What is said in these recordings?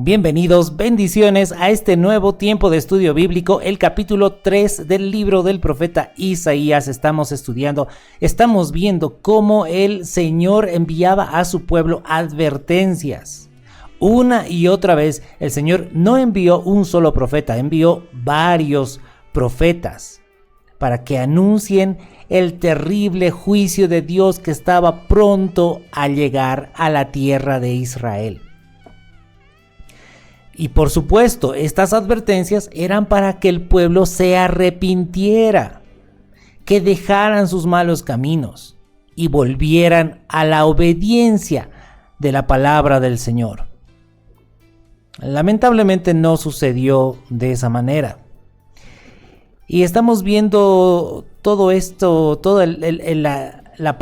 Bienvenidos, bendiciones a este nuevo tiempo de estudio bíblico, el capítulo 3 del libro del profeta Isaías. Estamos viendo cómo el Señor enviaba a su pueblo advertencias. Una y otra vez el Señor no envió un solo profeta, envió varios profetas para que anuncien el terrible juicio de Dios que estaba pronto a llegar a la tierra de Israel. Y por supuesto, estas advertencias eran para que el pueblo se arrepintiera, que dejaran sus malos caminos y volvieran a la obediencia de la palabra del Señor. Lamentablemente no sucedió de esa manera. Y estamos viendo todo esto, la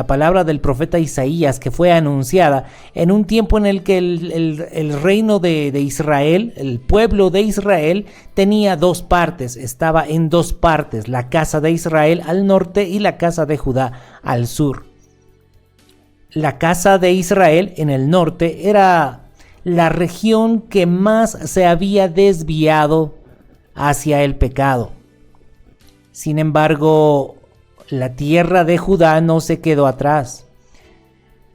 palabra del profeta Isaías que fue anunciada en un tiempo en el que el reino de Israel, el pueblo de Israel, tenía dos partes, estaba en dos partes, la casa de Israel al norte y la casa de Judá al sur. La casa de Israel en el norte era la región que más se había desviado hacia el pecado. Sin embargo, la tierra de Judá no se quedó atrás.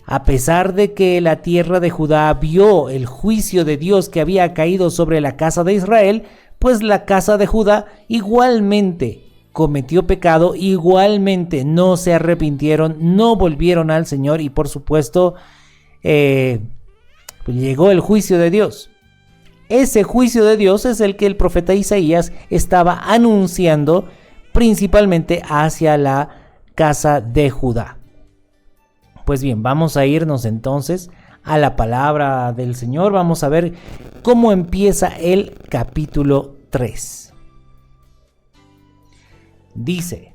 A pesar de que la tierra de Judá vio el juicio de Dios que había caído sobre la casa de Israel, pues la casa de Judá igualmente cometió pecado, igualmente no se arrepintieron, no volvieron al Señor y por supuesto llegó el juicio de Dios. Ese juicio de Dios es el que el profeta Isaías estaba anunciando principalmente hacia la casa de Judá. Pues bien, vamos a irnos entonces a la palabra del Señor. Vamos a ver cómo empieza el capítulo 3. Dice: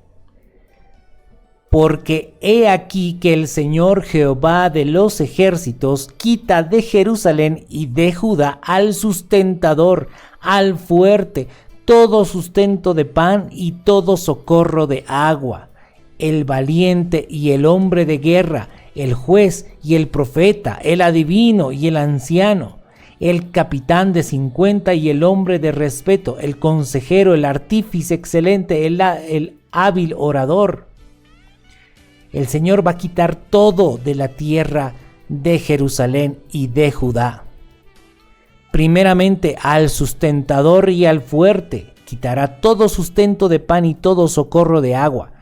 porque he aquí que el Señor Jehová de los ejércitos quita de Jerusalén y de Judá al sustentador, al fuerte, todo sustento de pan y todo socorro de agua, el valiente y el hombre de guerra, el juez y el profeta, el adivino y el anciano, el capitán de 50 y el hombre de respeto, el consejero, el artífice excelente, el hábil orador. El Señor va a quitar todo de la tierra de Jerusalén y de Judá. Primeramente al sustentador y al fuerte, quitará todo sustento de pan y todo socorro de agua.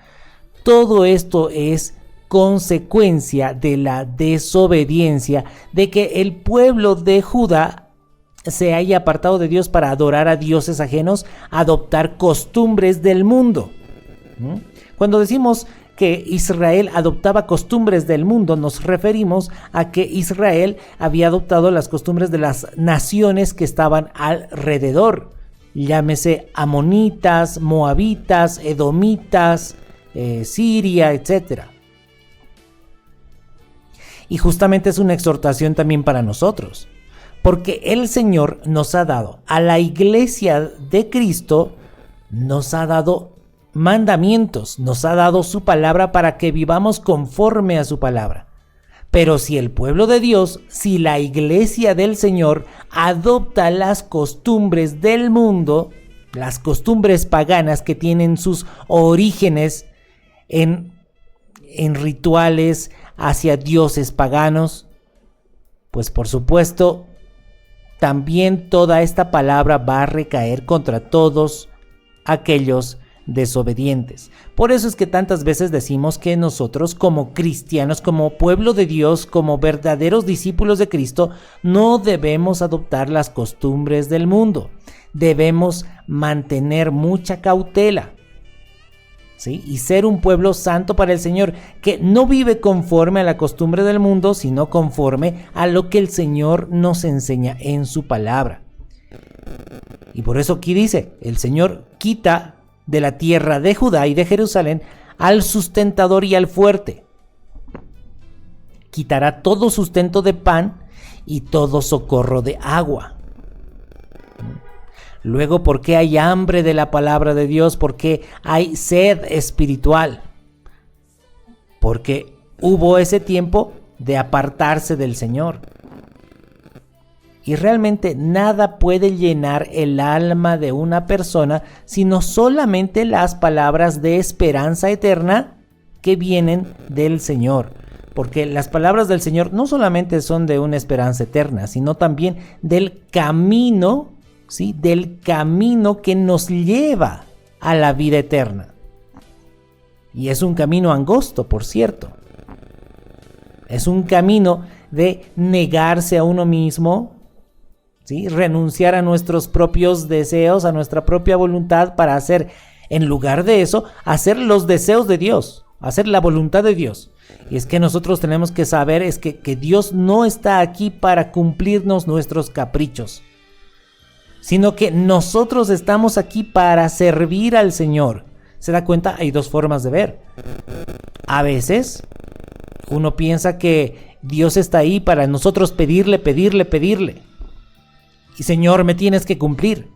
Todo esto es consecuencia de la desobediencia, de que el pueblo de Judá se haya apartado de Dios para adorar a dioses ajenos, adoptar costumbres del mundo. Cuando decimos que Israel adoptaba costumbres del mundo, nos referimos a que Israel había adoptado las costumbres de las naciones que estaban alrededor, llámese amonitas, moabitas, edomitas, Siria, etc. Y justamente es una exhortación también para nosotros, porque el Señor nos ha dado, a la iglesia de Cristo, nos ha dado mandamientos, nos ha dado su palabra para que vivamos conforme a su palabra. Pero si el pueblo de Dios, si la iglesia del Señor adopta las costumbres del mundo, las costumbres paganas que tienen sus orígenes en rituales hacia dioses paganos, pues por supuesto también toda esta palabra va a recaer contra todos aquellos desobedientes. Por eso es que tantas veces decimos que nosotros como cristianos, como pueblo de Dios, como verdaderos discípulos de Cristo, no debemos adoptar las costumbres del mundo. Debemos mantener mucha cautela, ¿sí? Y ser un pueblo santo para el Señor, que no vive conforme a la costumbre del mundo, sino conforme a lo que el Señor nos enseña en su palabra. Y por eso aquí dice, el Señor quita de la tierra de Judá y de Jerusalén al sustentador y al fuerte. Quitará todo sustento de pan y todo socorro de agua. Luego, ¿por qué hay hambre de la palabra de Dios? ¿Por qué hay sed espiritual? Porque hubo ese tiempo de apartarse del Señor. Y realmente nada puede llenar el alma de una persona sino solamente las palabras de esperanza eterna que vienen del Señor. Porque las palabras del Señor no solamente son de una esperanza eterna, sino también del camino, ¿sí? Del camino que nos lleva a la vida eterna. Y es un camino angosto, por cierto. Es un camino de negarse a uno mismo, ¿sí? Renunciar a nuestros propios deseos, a nuestra propia voluntad para hacer, en lugar de eso, hacer los deseos de Dios, hacer la voluntad de Dios. Y es que nosotros tenemos que saber es que Dios no está aquí para cumplirnos nuestros caprichos, sino que nosotros estamos aquí para servir al Señor. ¿Se da cuenta? Hay dos formas de ver. A veces uno piensa que Dios está ahí para nosotros pedirle. Y Señor, me tienes que cumplir.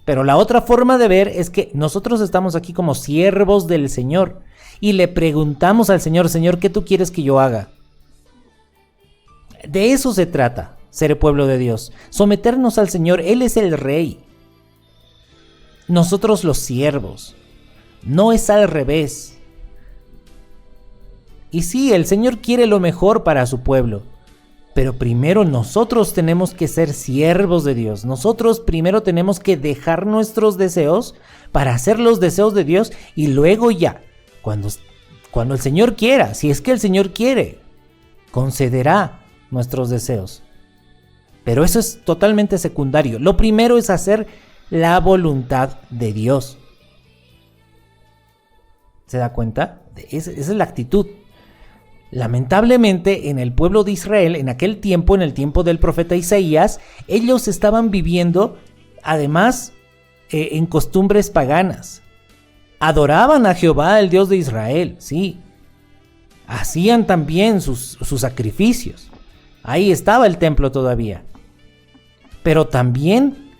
Pero la otra forma de ver es que nosotros estamos aquí como siervos del Señor y le preguntamos al Señor, Señor, ¿qué tú quieres que yo haga? De eso se trata, ser pueblo de Dios. Someternos al Señor, Él es el Rey. Nosotros los siervos. No es al revés. Y sí, el Señor quiere lo mejor para su pueblo. Pero primero nosotros tenemos que ser siervos de Dios. Nosotros primero tenemos que dejar nuestros deseos para hacer los deseos de Dios y luego ya, cuando el Señor quiera, si es que el Señor quiere, concederá nuestros deseos. Pero eso es totalmente secundario. Lo primero es hacer la voluntad de Dios. ¿Se da cuenta? Esa es la actitud. Lamentablemente, en el pueblo de Israel, en aquel tiempo, en el tiempo del profeta Isaías, ellos estaban viviendo, además, en costumbres paganas. Adoraban a Jehová, el Dios de Israel, sí. Hacían también sus sacrificios. Ahí estaba el templo todavía. Pero también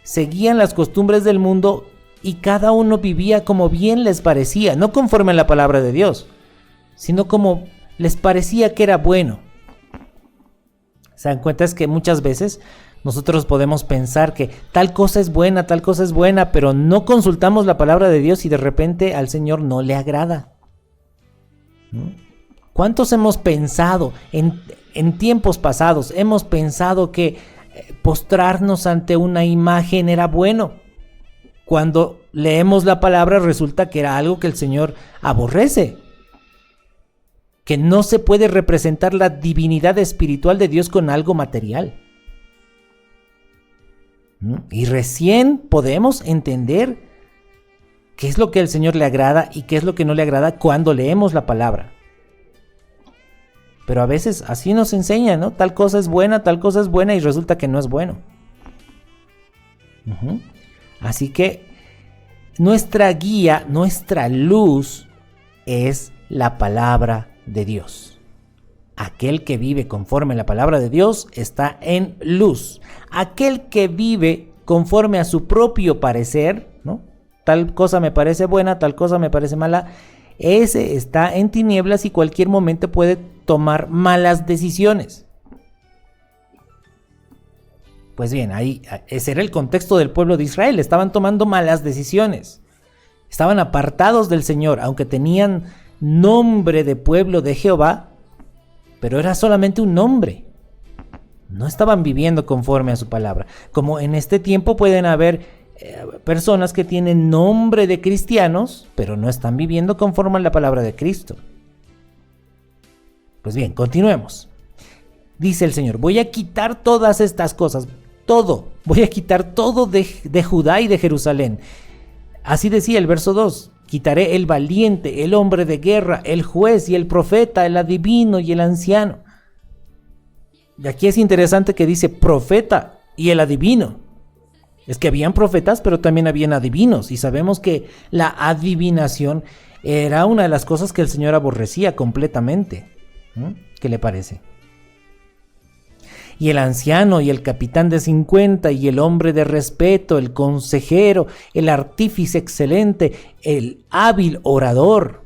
seguían las costumbres del mundo y cada uno vivía como bien les parecía, no conforme a la palabra de Dios, sino como les parecía que era bueno. ¿Se dan cuenta? Es que muchas veces nosotros podemos pensar que tal cosa es buena, pero no consultamos la palabra de Dios y de repente al Señor no le agrada. ¿Cuántos hemos pensado en tiempos pasados? Hemos pensado que postrarnos ante una imagen era bueno. Cuando leemos la palabra resulta que era algo que el Señor aborrece. Que no se puede representar la divinidad espiritual de Dios con algo material. Y recién podemos entender qué es lo que al Señor le agrada y qué es lo que no le agrada cuando leemos la palabra. Pero a veces así nos enseña, ¿no? Tal cosa es buena y resulta que no es bueno. Así que nuestra guía, nuestra luz es la palabra de Dios. Aquel que vive conforme a la palabra de Dios está en luz. Aquel que vive conforme a su propio parecer, ¿no? Tal cosa me parece buena, tal cosa me parece mala, ese está en tinieblas y cualquier momento puede tomar malas decisiones. Pues bien, ese era el contexto del pueblo de Israel. Estaban tomando malas decisiones. Estaban apartados del Señor, aunque tenían nombre de pueblo de Jehová, pero era solamente un nombre. No estaban viviendo conforme a su palabra. Como en este tiempo pueden haber personas que tienen nombre de cristianos, pero no están viviendo conforme a la palabra de Cristo. Pues bien, continuemos. Dice el Señor, voy a quitar todas estas cosas, todo. Voy a quitar todo de Judá y de Jerusalén. Así decía el verso 2. Quitaré el valiente, el hombre de guerra, el juez y el profeta, el adivino y el anciano. Y aquí es interesante que dice profeta y el adivino. Es que habían profetas, pero también habían adivinos. Y sabemos que la adivinación era una de las cosas que el Señor aborrecía completamente. ¿Qué le parece? Y el anciano y el capitán de 50 y el hombre de respeto, el consejero, el artífice excelente, el hábil orador.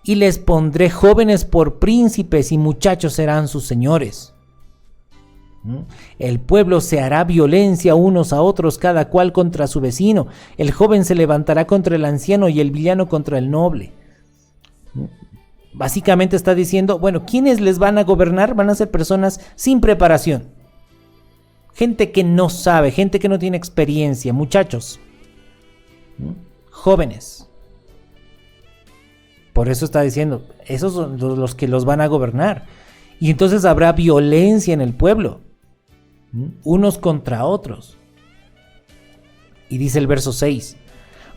Y les pondré jóvenes por príncipes y muchachos serán sus señores. El pueblo se hará violencia unos a otros, cada cual contra su vecino. El joven se levantará contra el anciano y el villano contra el noble. Básicamente está diciendo, bueno, ¿quiénes les van a gobernar? Van a ser personas sin preparación. Gente que no sabe, gente que no tiene experiencia, muchachos, jóvenes. Por eso está diciendo, esos son los que los van a gobernar. Y entonces habrá violencia en el pueblo, unos contra otros. Y dice el verso 6,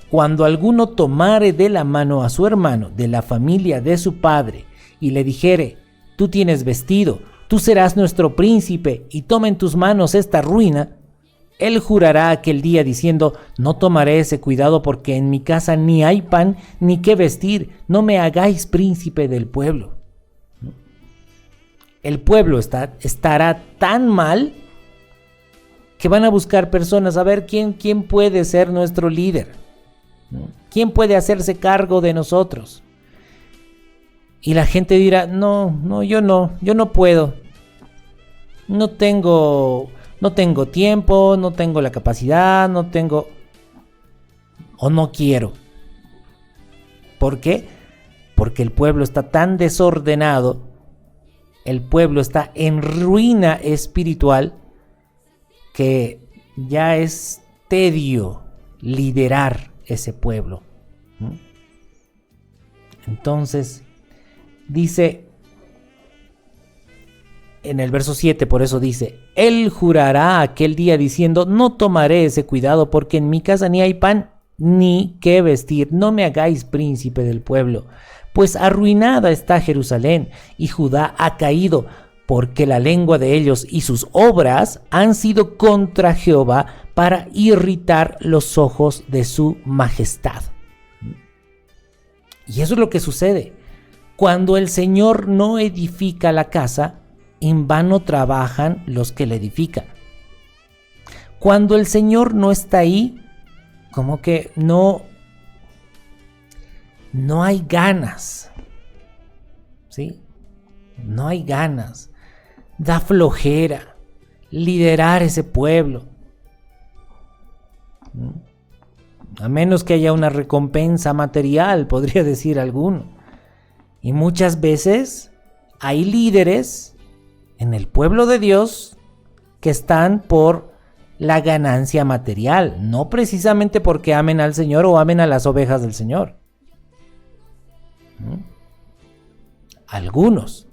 cuando alguno tomare de la mano a su hermano de la familia de su padre y le dijere, tú tienes vestido, tú serás nuestro príncipe y toma en tus manos esta ruina, él jurará aquel día diciendo, no tomaré ese cuidado porque en mi casa ni hay pan ni qué vestir, no me hagáis príncipe del pueblo. El pueblo estará tan mal que van a buscar personas a ver quién puede ser nuestro líder, quién puede hacerse cargo de nosotros. Y la gente dirá, no, yo no puedo, no tengo tiempo, no tengo la capacidad, no quiero. ¿Por qué? Porque el pueblo está tan desordenado, el pueblo está en ruina espiritual, que ya es tedio liderar ese pueblo. Entonces, dice en el verso 7, por eso dice, él jurará aquel día diciendo, no tomaré ese cuidado porque en mi casa ni hay pan ni qué vestir, no me hagáis príncipe del pueblo, pues arruinada está Jerusalén y Judá ha caído, porque la lengua de ellos y sus obras han sido contra Jehová para irritar los ojos de su majestad. Y eso es lo que sucede. Cuando el Señor no edifica la casa, en vano trabajan los que la edifican. Cuando el Señor no está ahí, como que no hay ganas, ¿sí? No hay ganas. Da flojera liderar ese pueblo. A menos que haya una recompensa material, podría decir alguno. Y muchas veces hay líderes en el pueblo de Dios que están por la ganancia material, no precisamente porque amen al Señor o amen a las ovejas del Señor. Algunos.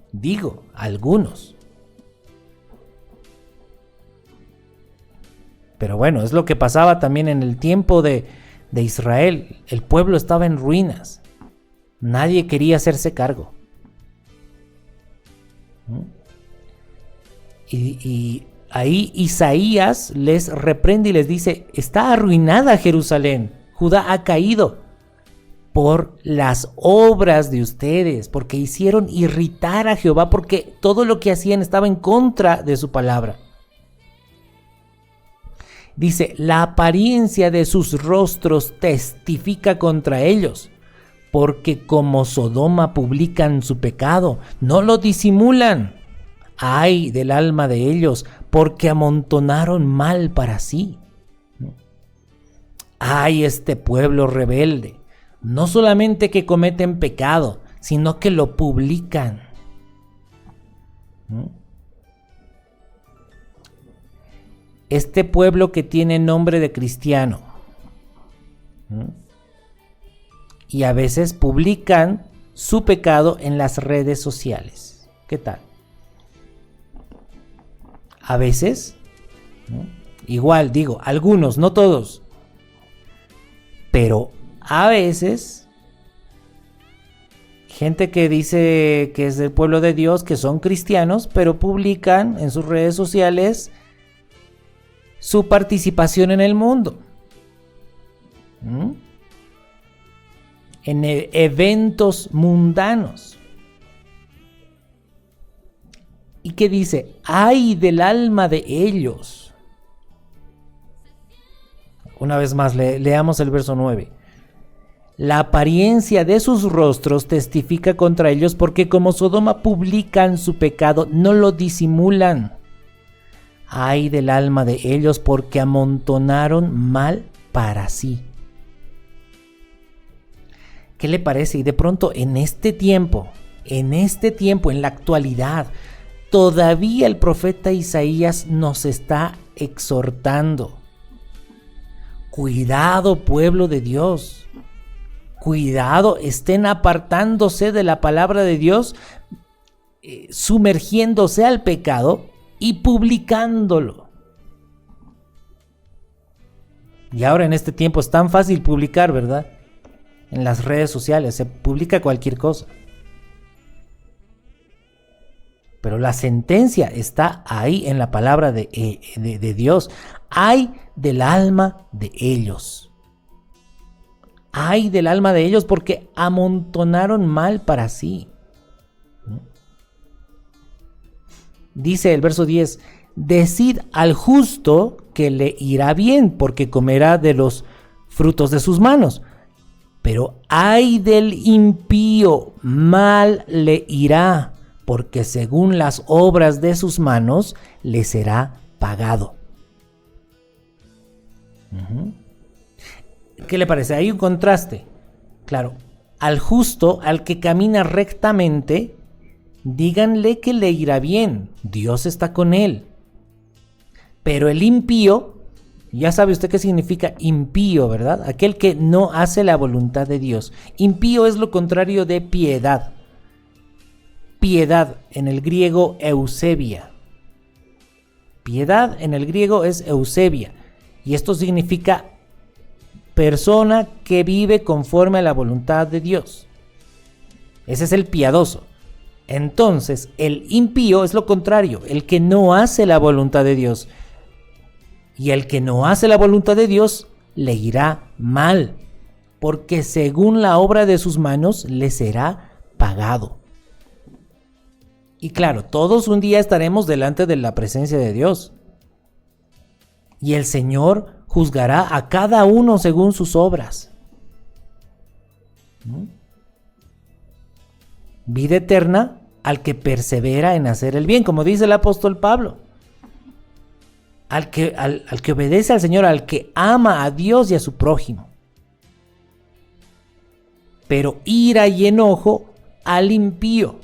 Pero bueno, es lo que pasaba también en el tiempo de Israel. El pueblo estaba en ruinas. Nadie quería hacerse cargo. Y ahí Isaías les reprende y les dice, está arruinada Jerusalén, Judá ha caído por las obras de ustedes, porque hicieron irritar a Jehová, porque todo lo que hacían estaba en contra de su palabra. Dice, la apariencia de sus rostros testifica contra ellos, porque como Sodoma publican su pecado, no lo disimulan. Ay del alma de ellos, porque amontonaron mal para sí. Ay, este pueblo rebelde, no solamente que cometen pecado, sino que lo publican. Este pueblo que tiene nombre de cristiano, y a veces publican su pecado en las redes sociales. ¿Qué tal? A veces, igual digo, algunos, no todos, pero a veces, gente que dice que es del pueblo de Dios, que son cristianos, pero publican en sus redes sociales su participación en el mundo, en eventos mundanos. ¿Y qué dice? ¡Ay del alma de ellos! Una vez más, leamos el verso 9. La apariencia de sus rostros testifica contra ellos, porque como Sodoma publican su pecado, no lo disimulan. Ay del alma de ellos, porque amontonaron mal para sí. ¿Qué le parece? Y de pronto en este tiempo, en la actualidad, todavía el profeta Isaías nos está exhortando. Cuidado, pueblo de Dios. Cuidado, estén apartándose de la palabra de Dios, sumergiéndose al pecado y publicándolo. Y ahora en este tiempo es tan fácil publicar, ¿verdad? En las redes sociales se publica cualquier cosa. Pero la sentencia está ahí en la palabra de Dios. Ay del alma de ellos. Ay del alma de ellos, porque amontonaron mal para sí. Dice el verso 10, decid al justo que le irá bien, porque comerá de los frutos de sus manos. Pero ay del impío, mal le irá, porque según las obras de sus manos le será pagado. ¿Qué le parece? Hay un contraste. Claro, al justo, al que camina rectamente, díganle que le irá bien, Dios está con él. Pero el impío, ya sabe usted qué significa impío, ¿verdad? Aquel que no hace la voluntad de Dios. Impío es lo contrario de piedad. Piedad en el griego eusebia. Piedad en el griego es eusebia. Y esto significa persona que vive conforme a la voluntad de Dios. Ese es el piadoso. Entonces, el impío es lo contrario, el que no hace la voluntad de Dios. Y el que no hace la voluntad de Dios le irá mal, porque según la obra de sus manos le será pagado. Y claro, todos un día estaremos delante de la presencia de Dios. Y el Señor juzgará a cada uno según sus obras. Vida eterna al que persevera en hacer el bien, como dice el apóstol Pablo. Al que obedece al Señor, al que ama a Dios y a su prójimo. Pero ira y enojo al impío,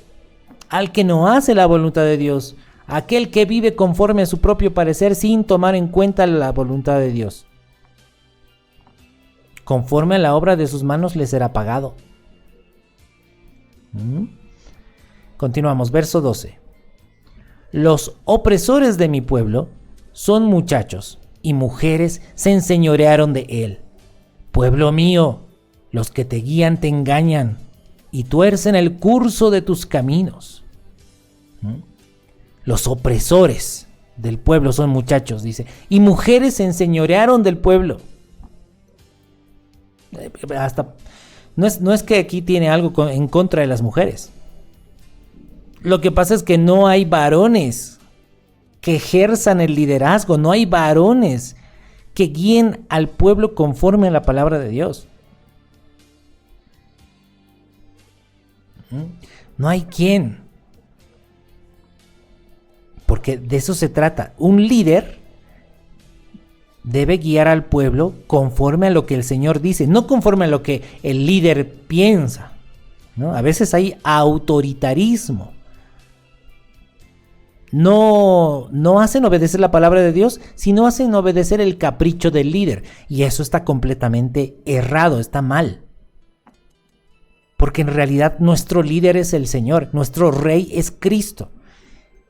al que no hace la voluntad de Dios, aquel que vive conforme a su propio parecer sin tomar en cuenta la voluntad de Dios. Conforme a la obra de sus manos le será pagado. Continuamos, verso 12. Los opresores de mi pueblo son muchachos, y mujeres se enseñorearon de él. Pueblo mío, los que te guían te engañan, y tuercen el curso de tus caminos. Los opresores del pueblo son muchachos, dice, y mujeres se enseñorearon del pueblo. Hasta no es que aquí tiene algo en contra de las mujeres. Lo que pasa es que no hay varones que ejerzan el liderazgo, no hay varones que guíen al pueblo conforme a la palabra de Dios. No hay quien. Porque de eso se trata. Un líder debe guiar al pueblo conforme a lo que el Señor dice, no conforme a lo que el líder piensa, ¿no? A veces hay autoritarismo. No hacen obedecer la palabra de Dios, sino hacen obedecer el capricho del líder. Y eso está completamente errado, está mal. Porque en realidad nuestro líder es el Señor, nuestro rey es Cristo.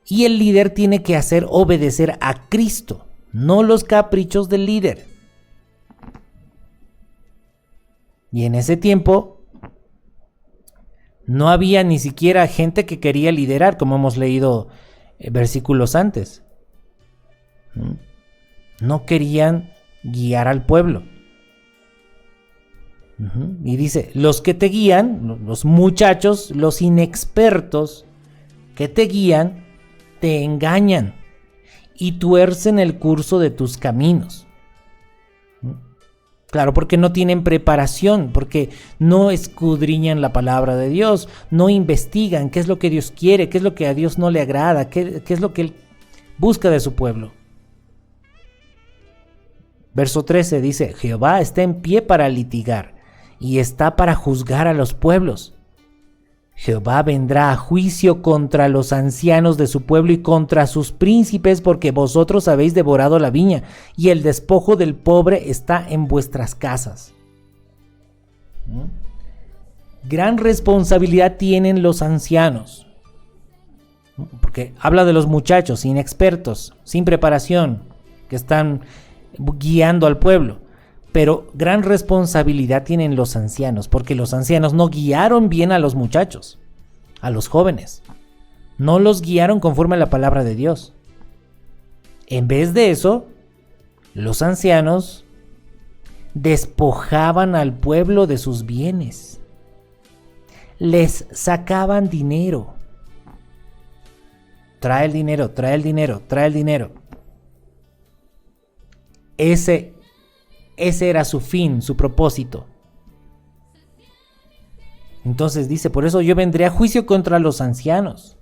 Y el líder tiene que hacer obedecer a Cristo, no los caprichos del líder. Y en ese tiempo no había ni siquiera gente que quería liderar, como hemos leído versículos antes. No querían guiar al pueblo. Y dice, los que te guían, los muchachos, los inexpertos que te guían, te engañan y tuercen el curso de tus caminos. Claro, porque no tienen preparación, porque no escudriñan la palabra de Dios, no investigan qué es lo que Dios quiere, qué es lo que a Dios no le agrada, qué es lo que Él busca de su pueblo. Verso 13 dice, Jehová está en pie para litigar y está para juzgar a los pueblos. Jehová vendrá a juicio contra los ancianos de su pueblo y contra sus príncipes, porque vosotros habéis devorado la viña y el despojo del pobre está en vuestras casas. Gran responsabilidad tienen los ancianos, porque habla de los muchachos inexpertos, sin preparación, que están guiando al pueblo. Pero gran responsabilidad tienen los ancianos, porque los ancianos no guiaron bien a los muchachos, a los jóvenes. No los guiaron conforme a la palabra de Dios. En vez de eso, los ancianos despojaban al pueblo de sus bienes. Les sacaban dinero. Trae el dinero, trae el dinero, trae el dinero. Ese era su fin, su propósito. Entonces dice, por eso yo vendré a juicio contra los ancianos.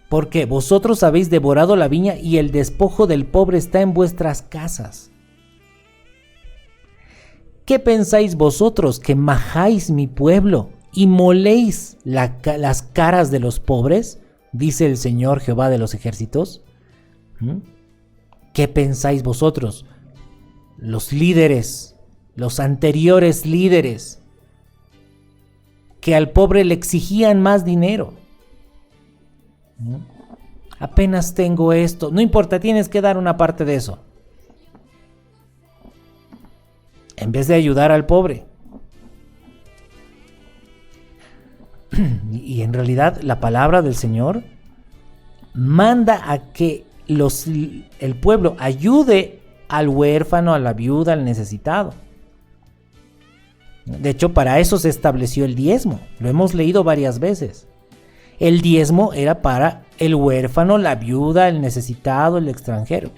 Porque vosotros habéis devorado la viña y el despojo del pobre está en vuestras casas. ¿Qué pensáis vosotros que majáis mi pueblo y moléis las caras de los pobres? Dice el Señor Jehová de los ejércitos. ¿Qué pensáis vosotros? Los líderes, los anteriores líderes, que al pobre le exigían más dinero. Apenas tengo esto, no importa, tienes que dar una parte de eso. En vez de ayudar al pobre. Y en realidad la palabra del Señor manda a que el pueblo ayude al huérfano, a la viuda, al necesitado. De hecho, para eso se estableció el diezmo. Lo hemos leído varias veces. El diezmo era para el huérfano, la viuda, el necesitado, el extranjero.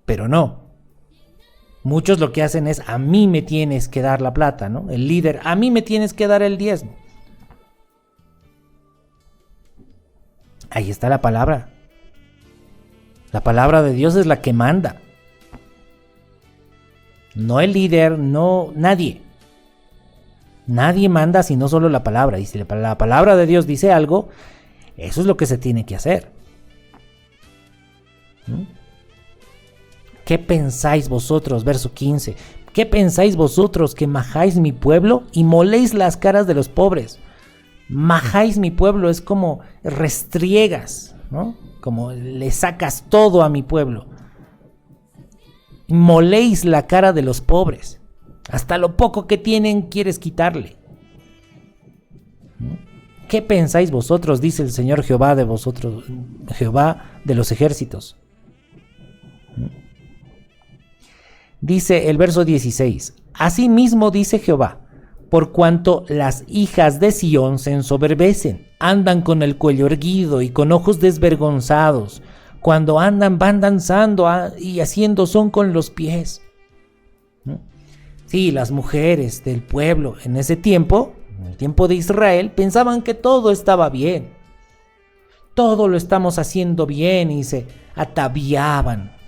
Pero no. Muchos lo que hacen es, a mí me tienes que dar la plata, ¿no? El líder, a mí me tienes que dar el diezmo. Ahí está la palabra. La palabra de Dios es la que manda. No el líder, no nadie. Nadie manda sino solo la palabra. Y si la palabra de Dios dice algo, eso es lo que se tiene que hacer. ¿Qué pensáis vosotros? Verso 15. ¿Qué pensáis vosotros que majáis mi pueblo y moléis las caras de los pobres? Majáis mi pueblo es como restriegas, ¿no? Como le sacas todo a mi pueblo. Moléis la cara de los pobres. Hasta lo poco que tienen quieres quitarle. ¿Qué pensáis vosotros? Dice el Señor Jehová de vosotros, Jehová de los ejércitos. Dice el verso 16. Asimismo dice Jehová, por cuanto las hijas de Sión se ensoberbecen, andan con el cuello erguido y con ojos desvergonzados. Cuando andan, van danzando y haciendo son con los pies. Sí, las mujeres del pueblo en ese tiempo, en el tiempo de Israel, pensaban que todo estaba bien. Todo lo estamos haciendo bien y se ataviaban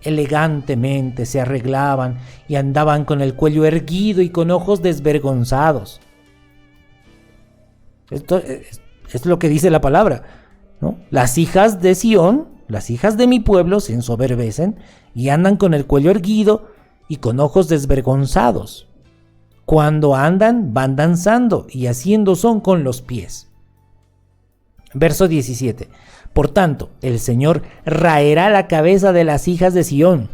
elegantemente, se arreglaban y andaban con el cuello erguido y con ojos desvergonzados. Esto es lo que dice la palabra, ¿no? Las hijas de Sión, las hijas de mi pueblo se ensoberbecen y andan con el cuello erguido y con ojos desvergonzados. Cuando andan, van danzando y haciendo son con los pies. Verso 17. Por tanto, el Señor raerá la cabeza de las hijas de Sión,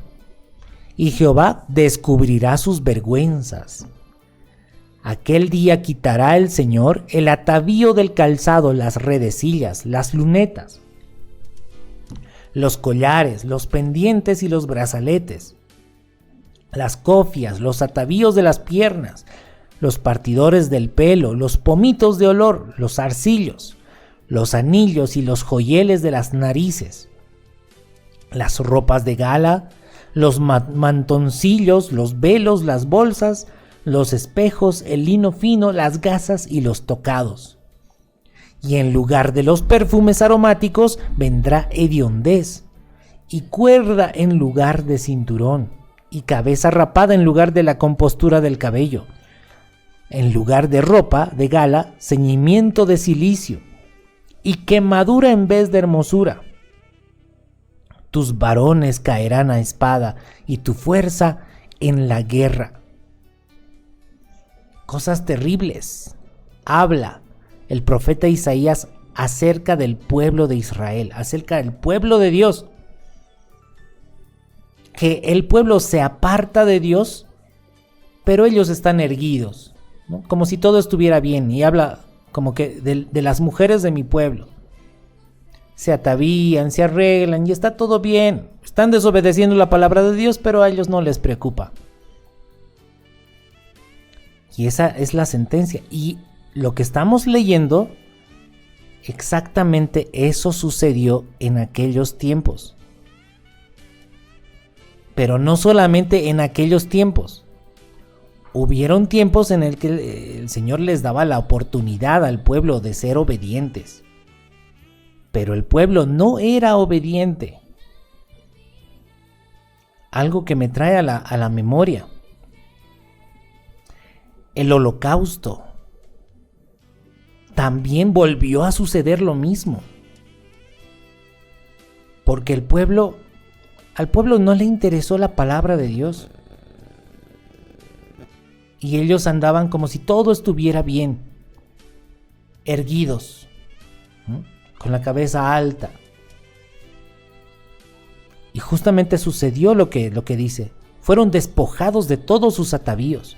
y Jehová descubrirá sus vergüenzas. Aquel día quitará el Señor el atavío del calzado, las redecillas, las lunetas, los collares, los pendientes y los brazaletes, las cofias, los atavíos de las piernas, los partidores del pelo, los pomitos de olor, los zarcillos, los anillos y los joyeles de las narices, las ropas de gala, los mantoncillos, los velos, las bolsas, los espejos, el lino fino, las gasas y los tocados. Y en lugar de los perfumes aromáticos vendrá hediondez, y cuerda en lugar de cinturón, y cabeza rapada en lugar de la compostura del cabello, en lugar de ropa de gala, ceñimiento de cilicio, y quemadura en vez de hermosura. Tus varones caerán a espada, y tu fuerza en la guerra. Cosas terribles habla el profeta Isaías acerca del pueblo de Israel, acerca del pueblo de Dios. Que el pueblo se aparta de Dios, pero ellos están erguidos, ¿no? Como si todo estuviera bien, y habla como que de las mujeres de mi pueblo. Se atavían, se arreglan y está todo bien. Están desobedeciendo la palabra de Dios, pero a ellos no les preocupa. Y esa es la sentencia. Y lo que estamos leyendo, exactamente eso sucedió en aquellos tiempos. Pero no solamente en aquellos tiempos. Hubieron tiempos en el que el Señor les daba la oportunidad al pueblo de ser obedientes. Pero el pueblo no era obediente. Algo que me trae a la memoria. El Holocausto. También volvió a suceder lo mismo. Porque al pueblo no le interesó la palabra de Dios. Y ellos andaban como si todo estuviera bien. Erguidos. Con la cabeza alta. Y justamente sucedió lo que dice. Fueron despojados de todos sus atavíos.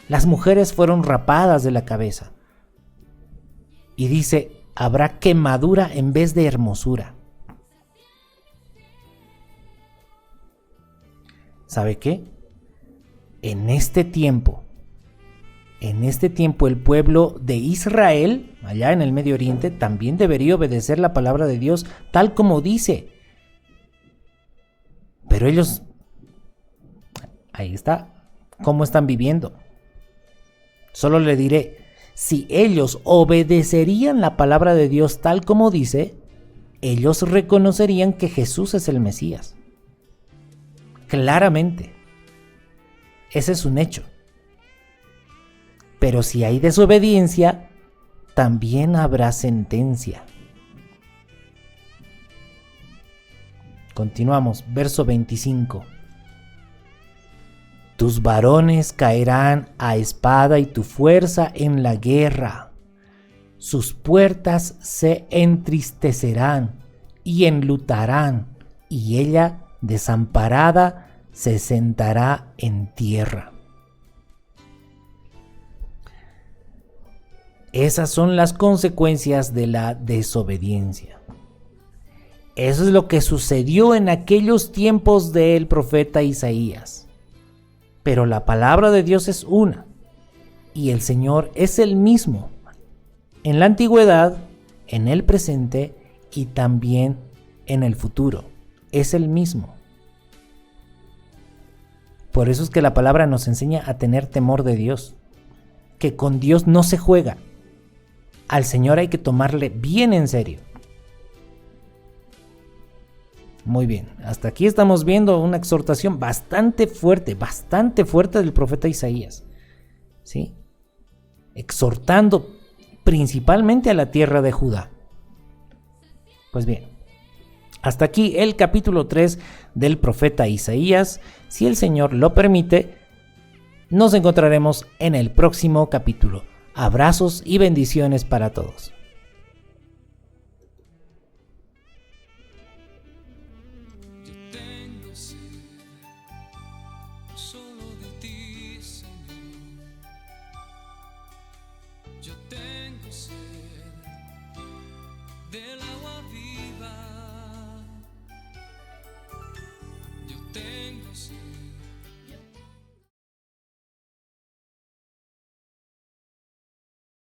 Las mujeres fueron rapadas de la cabeza. Y dice, habrá quemadura en vez de hermosura. ¿Sabe qué? En este tiempo el pueblo de Israel, allá en el Medio Oriente, también debería obedecer la palabra de Dios tal como dice. Pero ellos, ahí está, ¿cómo están viviendo? Solo le diré, si ellos obedecerían la palabra de Dios tal como dice, ellos reconocerían que Jesús es el Mesías. Claramente. Ese es un hecho. Pero si hay desobediencia, también habrá sentencia. Continuamos, verso 25. Tus varones caerán a espada y tu fuerza en la guerra. Sus puertas se entristecerán y enlutarán, y ella, desamparada, se sentará en tierra. Esas son las consecuencias de la desobediencia. Eso es lo que sucedió en aquellos tiempos del profeta Isaías. Pero la palabra de Dios es una, y el Señor es el mismo, en la antigüedad, en el presente y también en el futuro. Es el mismo. Por eso es que la palabra nos enseña a tener temor de Dios, que con Dios no se juega. Al Señor hay que tomarle bien en serio. Muy bien, hasta aquí estamos viendo una exhortación bastante fuerte del profeta Isaías, ¿sí? Exhortando principalmente a la tierra de Judá. Pues bien, hasta aquí el capítulo 3 del profeta Isaías. Si el Señor lo permite, nos encontraremos en el próximo capítulo. Abrazos y bendiciones para todos.